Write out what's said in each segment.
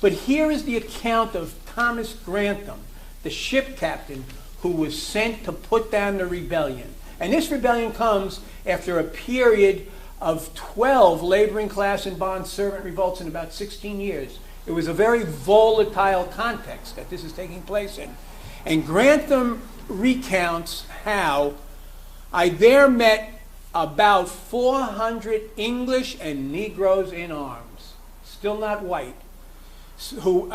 But here is the account of Thomas Grantham, the ship captain who was sent to put down the rebellion. And this rebellion comes after a period of 12 laboring class and bond servant revolts in about 16 years. It was a very volatile context that this is taking place in. And Grantham recounts how I there met about 400 English and Negroes in arms, still not white, who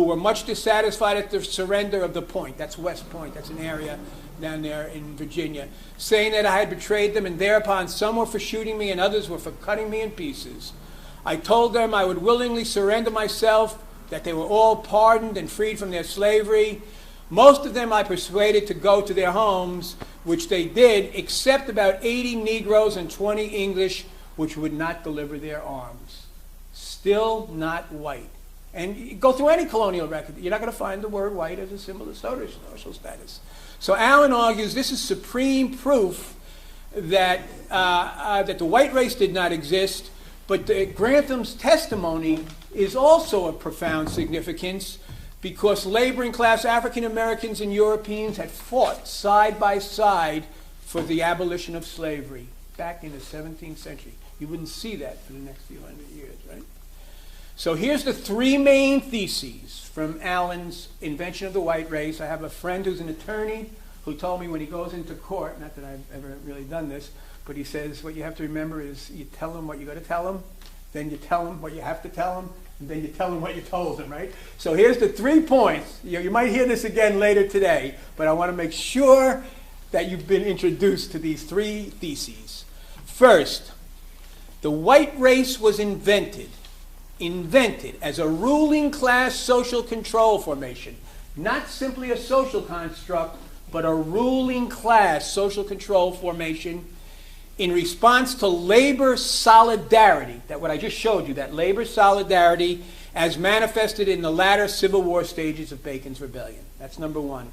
were much dissatisfied at the surrender of the Point. That's West Point. That's an area down there in Virginia, saying that I had betrayed them, and thereupon some were for shooting me and others were for cutting me in pieces. I told them I would willingly surrender myself, that they were all pardoned and freed from their slavery. Most of them I persuaded to go to their homes, which they did, except about 80 Negroes and 20 English, which would not deliver their arms. Still not white. And you go through any colonial record, you're not going to find the word white as a symbol of social status. So Allen argues this is supreme proof that, that the white race did not exist, but Grantham's testimony is also of profound significance because laboring class African Americans and Europeans had fought side by side for the abolition of slavery back in the 17th century. You wouldn't see that for the next few hundred years, right? So here's the three main theses from Allen's Invention of the White Race. I have a friend who's an attorney who told me when he goes into court, not that I've ever really done this, but he says what you have to remember is you tell him what you got to tell him, then you tell him what you have to tell him, and then you tell him what you told him, right? So here's the 3 points. You might hear this again later today, but I want to make sure that you've been introduced to these 3 theses. First, the white race was invented as a ruling class social control formation, not simply a social construct, but a ruling class social control formation in response to labor solidarity, that what I just showed you, that labor solidarity as manifested in the latter Civil War stages of Bacon's rebellion. That's number 1.